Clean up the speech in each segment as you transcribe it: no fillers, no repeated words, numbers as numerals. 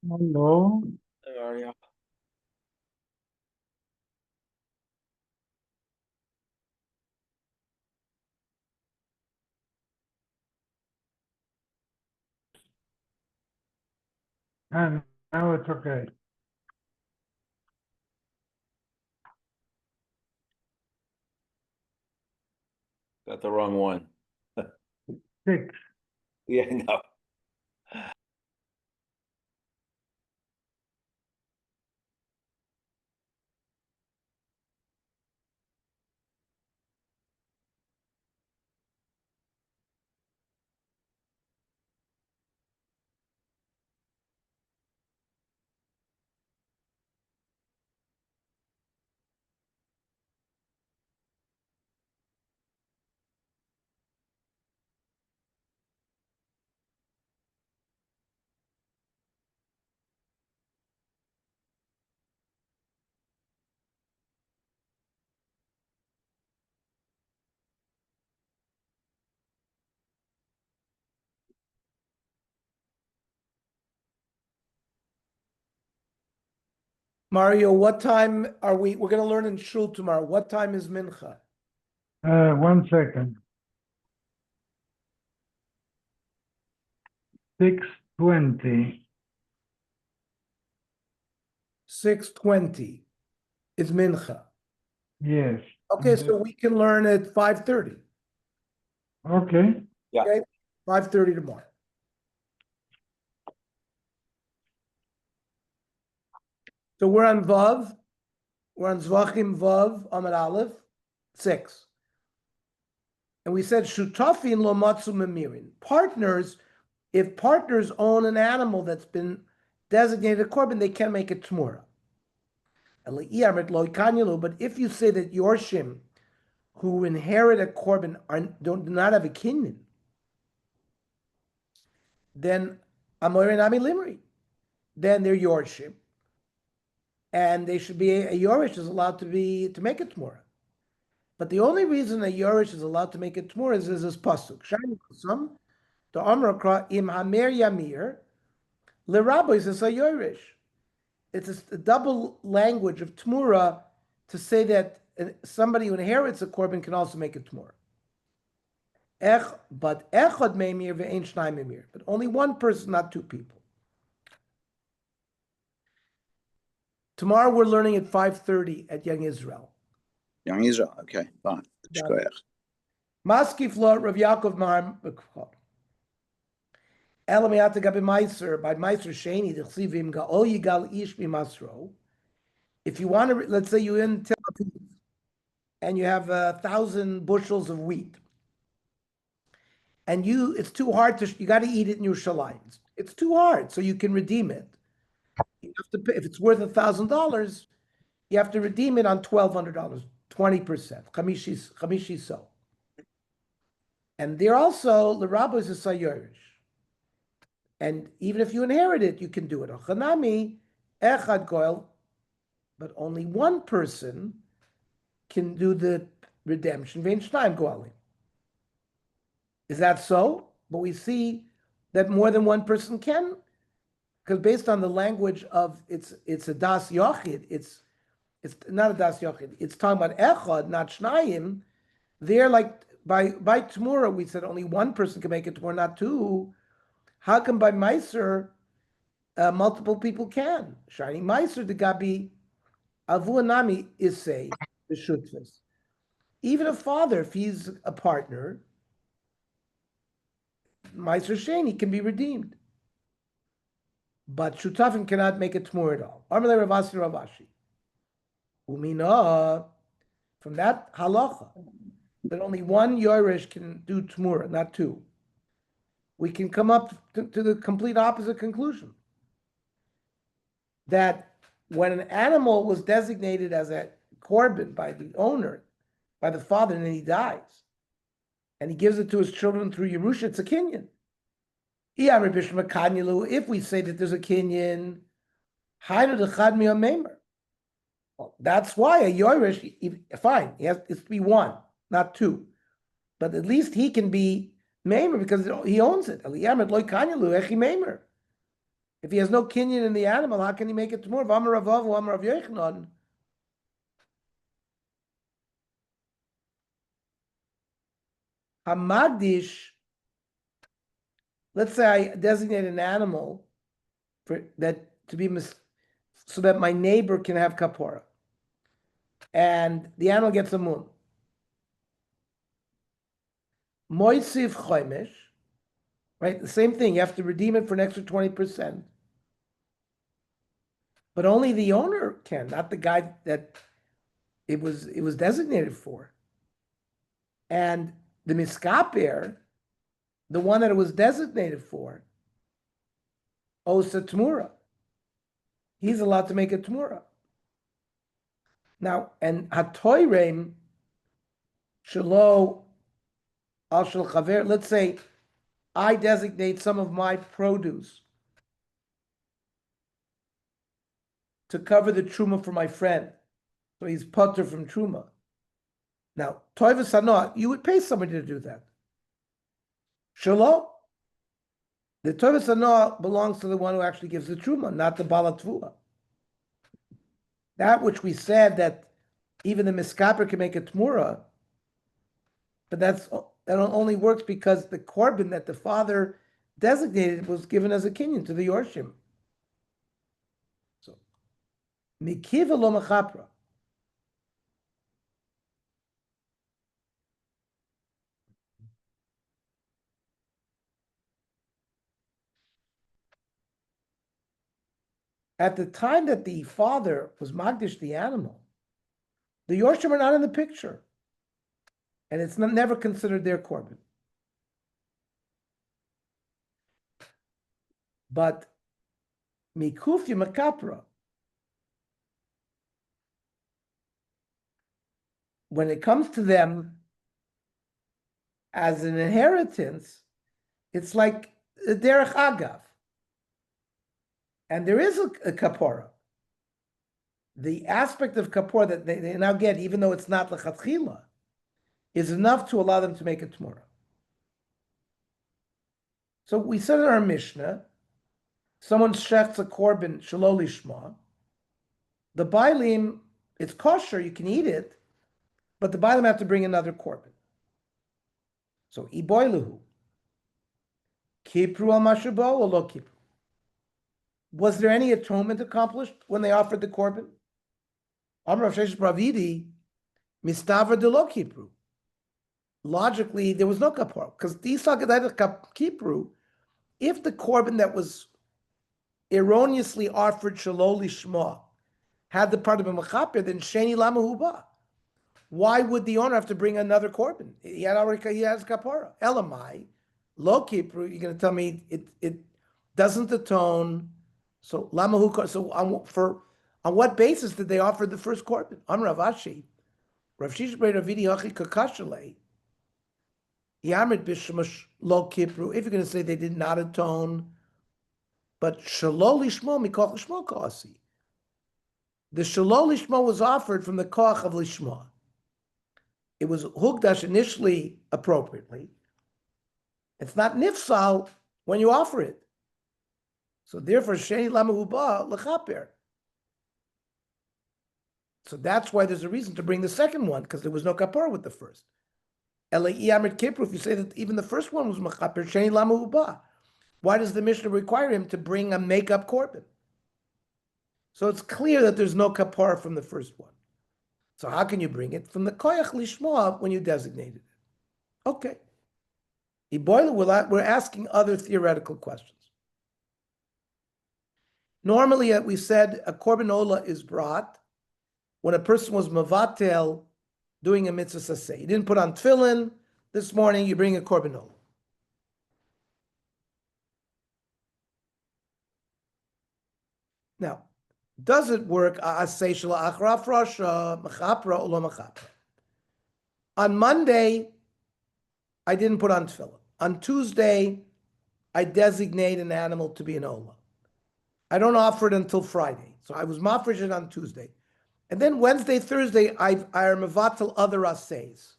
Hello. How are you? And now it's okay. Got the wrong one. 6. Yeah, no. Mario, what time are we? We're going to learn in shul tomorrow. What time is mincha? 1 second. 6:20. 6:20 is mincha. Yes. Okay, so we can learn at 5:30. Okay. Yeah. Okay, 5:30 tomorrow. So we're on Vav. We're on Zvachim Vav, Amar Aleph, 6. And we said Shutafin lo matzu memirin. Partners, if partners own an animal that's been designated a korban, they can make it tmura. But if you say that Yorshim who inherit a korban do not have a kinyan, then Amorin Ami Limri, then they're Yorshim. And they should be a Yorish is allowed to make it Tmura. But the only reason a Yorish is allowed to make it Tmura is this pasuk. Some the Amrakra im Hamer Yamir, Lerabbis is a Yorish. It's a double language of Tmura to say that somebody who inherits a korban can also make it Tmura. But echad meimir ve'ein shnai meimir. But only one person, not two people. Tomorrow we're learning at 5:30 at Young Israel. Young Israel, okay, fine. Maskif lo Rav Yaakov Mar Elamiyata gabi Meiser by Meiser Sheni d'chsivim ga'ol yigal ish mimasro. If you want to, let's say you're in Tel Aviv and you have 1,000 bushels of wheat, and it's too hard you got to eat it in Yerushalayim. It's too hard, so you can redeem it. You have to pay, if it's worth $1,000, you have to redeem it on $1,200, 20%. Chamishi so. And they're also the rabbis is sayorish. And even if you inherit it, you can do it. Chanami echad goel, but only one person can do the redemption. Vein shnayim goalim. Is that so? But we see that more than one person can, because based on the language of it's a das yochid, it's not a das yochid. It's talking about echad, not shnayim. They're like by Tmura, we said only one person can make it Tmura, not two. How come by Meiser, multiple people can? Shiny Meiser, the Gabi, Avu Anami is say, the Shutfas. Even a father, if he's a partner, Meiser Sheni can be redeemed. But Shutafin cannot make it Tmur at all. Armele Ravasi Ravashi. Umina, from that halacha, that only one Yorish can do Tmura, not two. We can come up to the complete opposite conclusion. That when an animal was designated as a korban by the owner, by the father, and then he dies, and he gives it to his children through Yerusha, it's a kinyan. If we say that there's a kinyan, well, that's why a Yorish, fine, it's to be one, not two. But at least he can be Maimer because he owns it. If he has no kinyan in the animal, how can he make it Tamura? V'amar Rav Ava, Amar Rav Yochanan. Hamagdish, let's say I designate an animal for that to be so that my neighbor can have kapora. And the animal gets a moon. Moisif choimish, right? The same thing. You have to redeem it for an extra 20%. But only the owner can, not the guy that it was designated for. And the miskaper, the one that it was designated for, owes a tmura. He's allowed to make a tmura. Now, and hatoireim shelo al shel chaver. Let's say I designate some of my produce to cover the truma for my friend, so he's putter from truma. Now, toivus hanoah, you would pay somebody to do that. Shelo, the toivus hanoah belongs to the one who actually gives the truma, not the balatvua. That which we said that even the miskaper can make a tmura, but that only works because the korban that the father designated was given as a kinyan to the yorshim. So, mikiva lo mechapra. At the time that the father was magdish the animal, the yorshim are not in the picture, and it's never considered their korban. But mikufya makapra, when it comes to them as an inheritance, it's like a derech agav, and there is a kapora. The aspect of kapora that they now get, even though it's not lechatchila, is enough to allow them to make a tmura. So we said in our Mishnah, someone shechts a korban shelo lishma. The bailim, it's kosher, you can eat it, but the bailim have to bring another korban. So iboiluhu, kipru al mashabo or lo kipru. Was there any atonement accomplished when they offered the korban? Amar Rav Sheshes Bravidi, mistaver de lo kipru. Logically, there was no kapor because these kipru. If the korban that was erroneously offered shelo lishma had the part of a mechaper, then sheni lama huba. Why would the owner have to bring another korban? He has kapora. Elamai, lo kipru. You're going to tell me it doesn't atone. So lama hu. So on what basis did they offer the first korban? Amar Rav Ashi, Rav Sheshes Bravidi hachi kakashalei. Yamrit b'shemash lo kipru. If you're going to say they did not atone, but shelo lishmo mikoch lishmo koasi. The shelo lishmo was offered from the koach of lishmo. It was hugdash initially appropriately. It's not nifsal when you offer it. So therefore, sheni lama huba lechaper. So that's why there's a reason to bring the second one, because there was no kapar with the first. If you say that even the first one was mechaper, sheni lama huba. Why does the Mishnah require him to bring a makeup korban? So it's clear that there's no kapar from the first one. So how can you bring it from the koyach lishma when you designated it? Okay. We're asking other theoretical questions. Normally, we said a korban ola is brought when a person was mavatel doing a mitzvah saseh. You didn't put on tefillin this morning, you bring a korban ola. Now, does it work? On Monday, I didn't put on tefillin. On Tuesday, I designate an animal to be an ola. I don't offer it until Friday. So I was mafresh on Tuesday. And then Wednesday, Thursday, I am mevatel other aseis.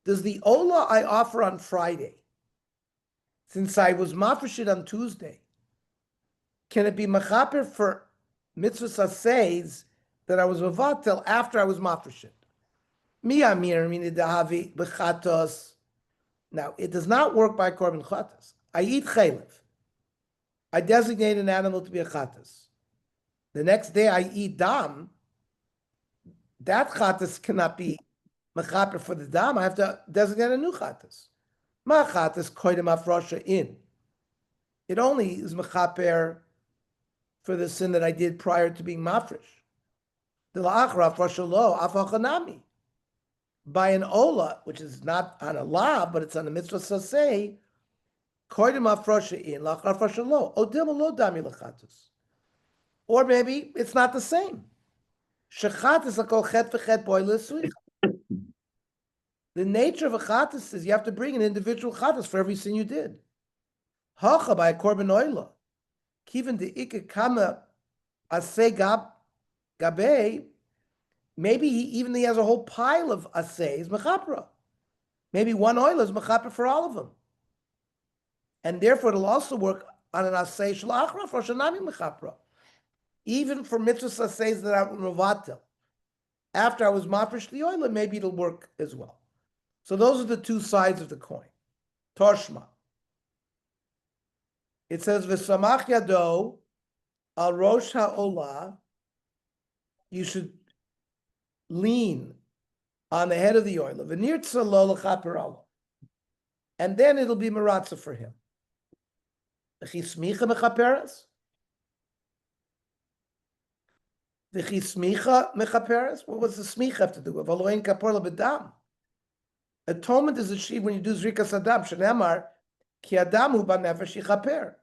Does the ola I offer on Friday, since I was mafresh on Tuesday, can it be mechaper for mitzvah says that I was mevatel after I was mafreshit? Mi amir mini dahavi bechatos. Now, it does not work by korban chatas. I eat chaylev. I designate an animal to be a chatas. The next day I eat dam. That chatas cannot be mechaper for the dam. I have to designate a new chatas. Ma chatas koidem afrosha in. It only is mechaper for the sin that I did prior to being mafresh. The la'achra afrosha lo afachanami. By an ola, which is not on a law, but it's on a mitzvah saseh, koidem afrosha in, la'achra afrosha lo, odim lo dami lechatus. Or maybe it's not the same. Shechatus lakol chet v'chet boy l'suich. The nature of a chatus is you have to bring an individual chatus for every sin you did. Hacha by a korban oila. Kiven de ike kama asay gabe. Maybe he has a whole pile of assays mechapra. Maybe one oila is mechapra for all of them, and therefore it'll also work on an assay shalachra for shanami mechapra. Even for mitzvah assays that are mevatel. After I was mafresh the oila, maybe it'll work as well. So those are the two sides of the coin. Toshma. It says v'samach yado al rosh ha'olah. You should lean on the head of the oil, and then it'll be maratza for him. The chismicha mechaperes. The chismicha mechaperes. What does the smicha have to do with aloin kaporla bedam? Atonement is achieved when you do zrikas adam. Shenemar ki adamu banefesh yichaper.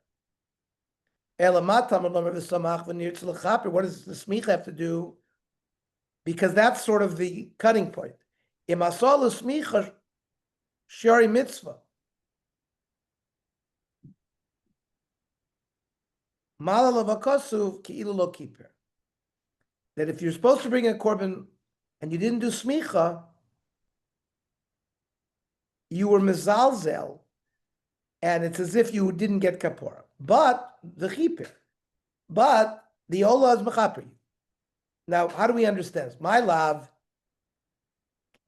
Elamatam lo mevisamach v'nirtz lechaper. What does the smicha have to do? Because that's sort of the cutting point. Imasol smicha shari mitzvah. Malalav ki'ilu lo kiper. That if you're supposed to bring a korban and you didn't do smicha, you were mezalzel, and it's as if you didn't get kapora. But the chiper, but the olah is mechaper. Now, how do we understand this? My love,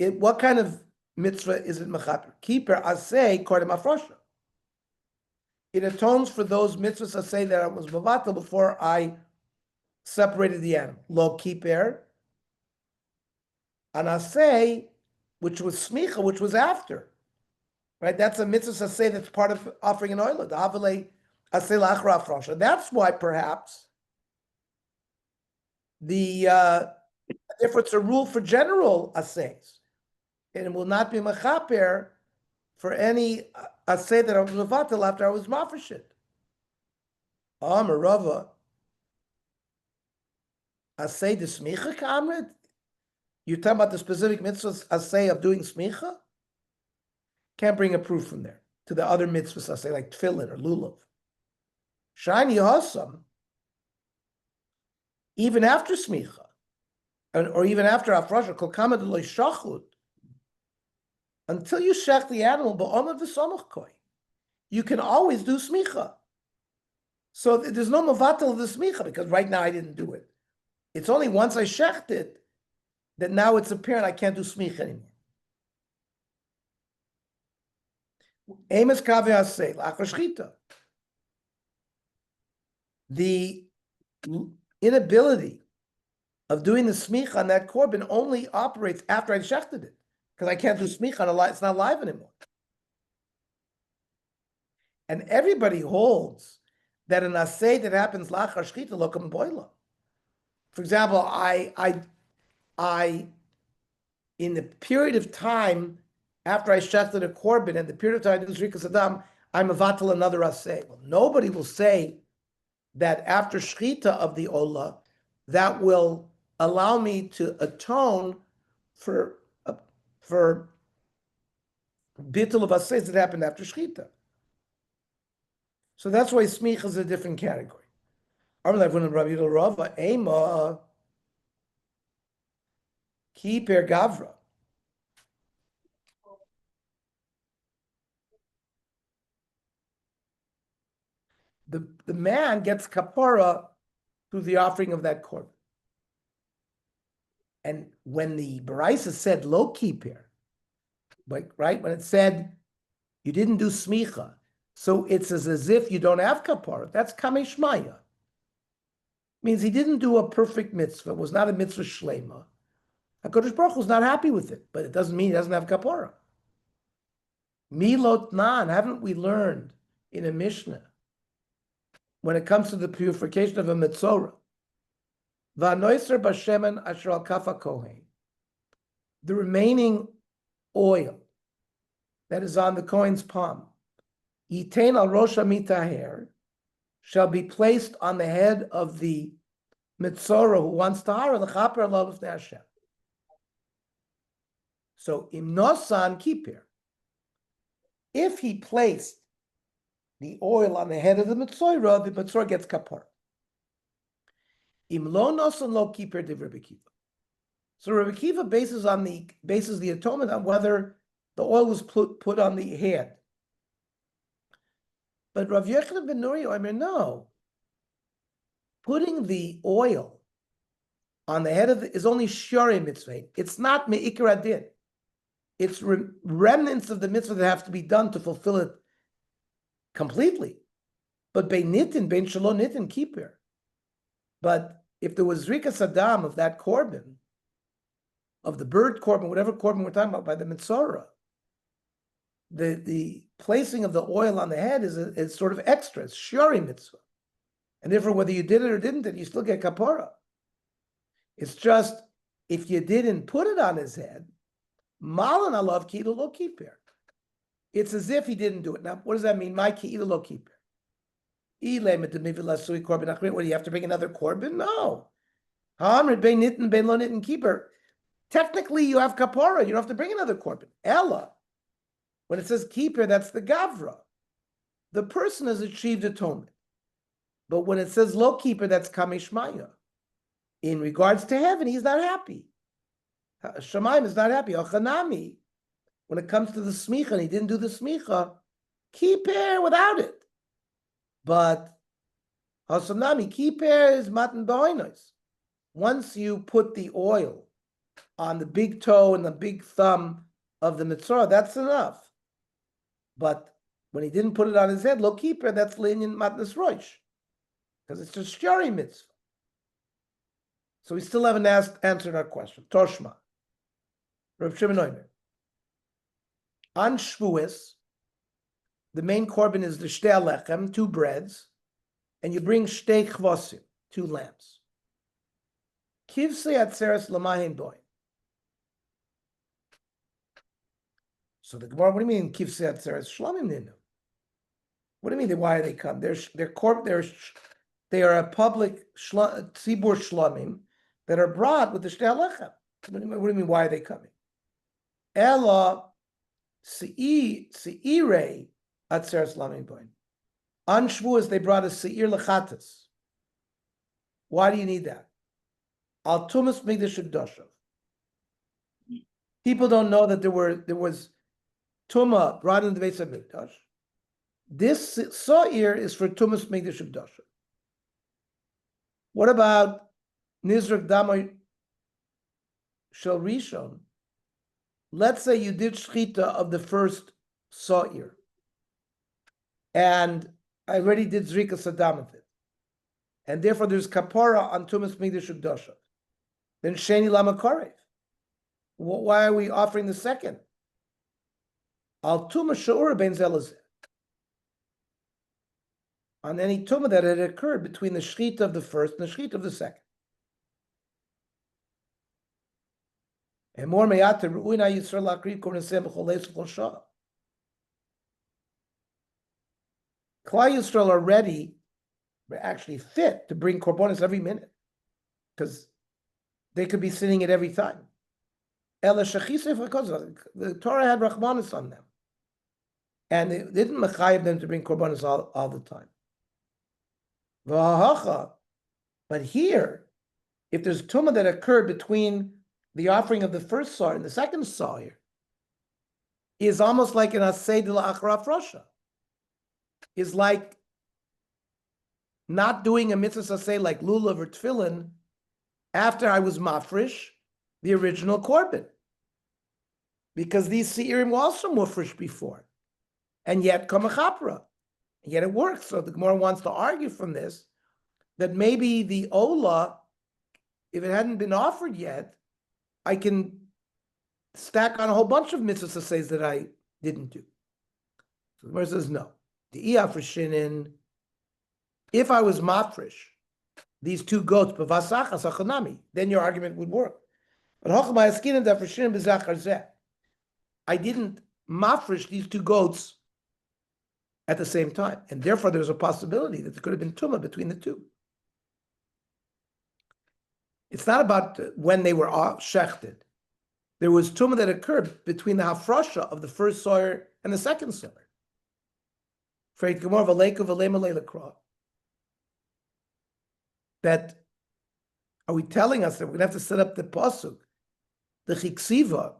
what kind of mitzvah is it mechaper? Keeper asay kordem afrosha. It atones for those mitzvahs asay that I was mevatel before I separated the animal. Lo keeper, and asay, which was smicha, which was after. Right? That's a mitzvah asay that's part of offering an oila. The havale asay lachra afrosha. That's why perhaps therefore it's a rule for general assays, and it will not be mechaper for any assay that I was mevatel after I was mafreshit. Marava assay the smicha kamred. You're talking about the specific mitzvahs assay of doing smicha. Can't bring a proof from there to the other mitzvahs assay like tefillin or lulav. Shiny hasam. Even after smicha, or even after afrosha, kol kama d'lo shachlut, until you shech the animal, ba'omer v'samach koi, you can always do smicha. So there's no mavatal of the smicha, because right now I didn't do it. It's only once I shecht it that now it's apparent I can't do smicha anymore. Emes kaveh asay l'achar shchita. The inability of doing the smicha on that korban only operates after I shechted it, because I can't do smicha on a live, it's not live anymore. And everybody holds that an asay that happens lachar shchita lokam boila. For example, I in the period of time after I shechted a korban and the period of time I do zrikas adam, I'm avatal another asay. Well, nobody will say that after shchita of the olah, that will allow me to atone for bittul of assays that happened after shchita. So that's why smicha is a different category. Kiper gavra. the man gets kapara through the offering of that korban. And when the Baraisa said lo kippur, like right when it said you didn't do smicha, so it's as if you don't have kapara. That's kameshmaya. Means he didn't do a perfect mitzvah. It was not a mitzvah shlema. HaKadosh Baruch Hu was not happy with it, but it doesn't mean he doesn't have kapara. Milot nan, haven't we learned in a Mishnah when it comes to the purification of a metzora? Va'noiser b'shemen asher al kafa kohen. The remaining oil that is on the Kohen's palm, yitain al rosh mitaher, shall be placed on the head of the metzora who wants tahara l'chaper alav lifnei Hashem. So im nosan kippur, if he placed the oil on the head of the metzora gets kapara. Im lo nosan lo kippur div Rebbe Kiva. So Rebbe Kiva bases the atonement on whether the oil was put on the head. But Rav Yochanan ben Nuri, I mean, no. Putting the oil on the head of is only shari mitzvah. It's not me'ikar adin. It's remnants of the mitzvah that have to be done to fulfill it completely. But bein nitin, bein shalom nitin, kippur. But if there was Rika Saddam of that korban, of the bird korban, whatever korban we're talking about, by the metzora, the placing of the oil on the head is sort of extra. It's shari mitzvah. And therefore, whether you did it or didn't, you still get kapara. It's just, if you didn't put it on his head, malan alav ki'ilu lo kippur. It's as if he didn't do it. Now, what does that mean? My ki'ilu lo kippur. What do you have to bring another korban? No. Technically, you have kapara. You don't have to bring another korban. Ella. When it says kippur, that's the gavra. The person has achieved atonement. But when it says lo kippur, that's kameshmaya. In regards to heaven, he's not happy. Shemaim is not happy. Ochanami. When it comes to the smicha, and he didn't do the smicha, kippur without it. But hasanami kippur is matan b'oinos. Once you put the oil on the big toe and the big thumb of the mitzvah, that's enough. But when he didn't put it on his head, lo kippur, that's linyan matnas roish, because it's a shari mitzvah. So we still haven't answered our question. Toshma, Rav Shimon Omer. On Shvuos, the main korban is the shtei alechem, 2 breads, and you bring shtei chvosim, 2 lambs. Kivsei atzeres lamahin boy. So the Gemara, what do you mean kivsei atzeres shlomim ninu? What do you mean? Why are they come? They are a public tzibur shlomim that are brought with the shtei alechem. What do you mean? Why are they coming? Ella seirei atzeres lamahin boy. On Shavuos, they brought a seir lechatas. Why do you need that? Al tumas migdash ukdashav. People don't know that there was tuma brought in the Beis Hamikdash. This seir is for tumas migdash ukdashav. What about nizrak damay shel rishon? Let's say you did shchita of the first seir, and I already did zrika sadam of it, and therefore there's kapara on tumas migdash ukdashav. Then sheni lama karev. Why are we offering the second? Al tuma she'ura ben zelazeh. On any tuma that had occurred between the shchita of the first and the shchita of the second. And more me'ata ru'ina yisrael lakri korban nesem b'chol leis v'chol shah. Klal Yisrael are ready, they're actually fit to bring korbanos every minute, because they could be sitting it every time. The Torah had rachmanis on them, and they didn't mechayev them to bring korbanos all the time. But here, if there's tumah that occurred between the offering of the first sar and the second sar, is almost like an asay de la achraf rasha. Is like not doing a mitzvah saseh like lulav or tefillin after I was mafresh the original korban. Because these seirim were also mufresh before. And yet come a chapra. And yet it works. So the Gemara wants to argue from this that maybe the ola, if it hadn't been offered yet, I can stack on a whole bunch of mitzvahs sasehs that I didn't do. So the Gemara says no. The iyafreshinin, if I was mafresh, these two goats, then your argument would work. But I didn't mafresh these two goats at the same time, and therefore there's a possibility that there could have been tumah between the two. It's not about when they were shechted. There was tumah that occurred between the hafrasha of the first soyer and the second soyer. That are we telling us that we're going to have to set up the pasuk? The chiksiva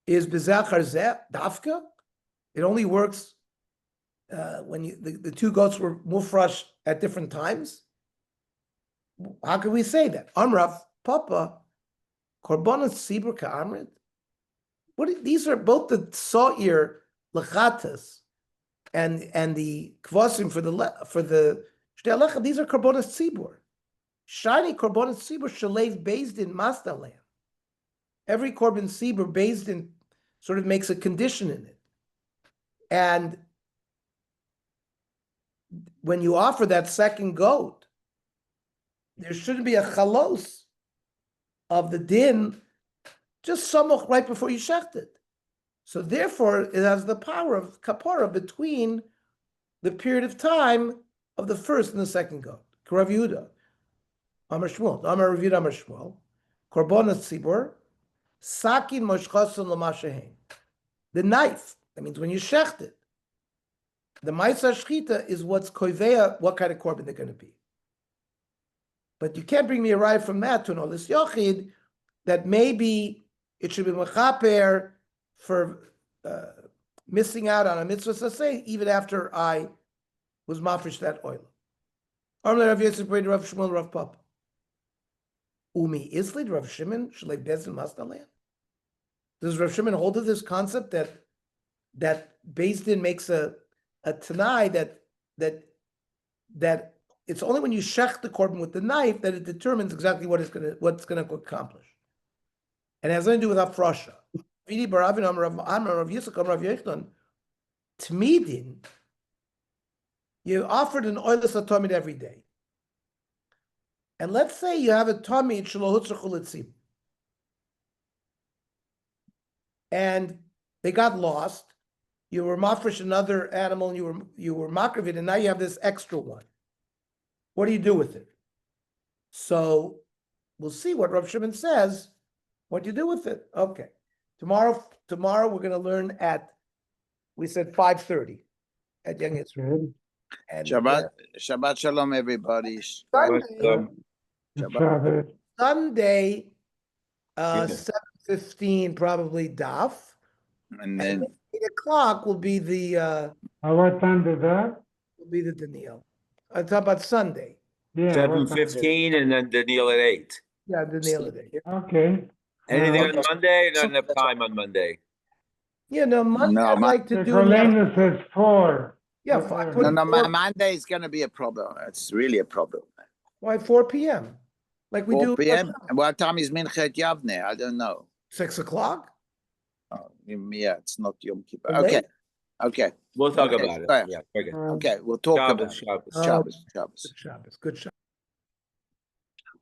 is bezachar zeh dafka. It only works when the two goats were mufresh at different times. How can we say that? Amrav Papa korbanos sibur ka'amrid. These are both the sa'ir lechatas and the kvasim for the shtei alecha. These are korbanos sibur. Shiny korbanos sibur shalev based in mastalan. Every korban sibur based in sort of makes a condition in it. And when you offer that second goat, there shouldn't be a chalos of the din just samuch right before you shecht it. So therefore, it has the power of kapara between the period of time of the first and the second goat. Rav Yehuda, Amar Shmuel, Amar Rav Yehuda, Amar Shmuel, korbanos tzibur, sakin moshchason l'mashehem. The knife, that means when you shecht it, the ma'isa shchita is what's koiveya, what kind of korban they're going to be. But you can't bring me a ride from that to an olis yochid that maybe it should be mechaper for missing out on a mitzvah saseh even after I was mafresh that oil. Amar Rav Yosef Breder Rav Shmuel Rav Papa. Umi islid Rav Shimon shalei bezin mastalan. Does Rav Shimon hold to this concept that Beis Din makes a tanai that it's only when you shech the korban with the knife that it determines exactly what's going to accomplish, and it has nothing to do with hafrasha. Vidi baravin amar Rav Yisuk amar Rav Yechon tmidin. You offered an oilus atomid every day, and let's say you have a tomid shalohutzrachul etzim, and they got lost. You were mafresh another animal, and you were makravit, and now you have this extra one. What do you do with it? So we'll see what Rav Shimon says. What do you do with it? Okay. Tomorrow we're going to learn we said 5:30 at Young Israel. And Shabbat shalom, everybody. Sunday, 7:15 probably daf. And then 8 o'clock will be the What time is that? Daniel. I'm talking about Sunday. Yeah. what time? 7:15 and then Daniel at 8. Yeah, Daniel day. Okay. Anything Uh, on Monday? Not enough time on Monday. Yeah, no, Monday I'd like to The do. Colena says 4. Yeah, Monday is going to be a problem. It's really a problem. Why 4 p.m. Like we 4 do? p.m. And what time is Minchet Yavne? I don't know. 6 o'clock. Oh, yeah, it's not Yom Kippur. Late? Okay. We'll talk Okay, about it. go ahead. Yeah, okay. Okay, we'll talk about it. Shabbos. Oh, Shabbos. Good Shabbos.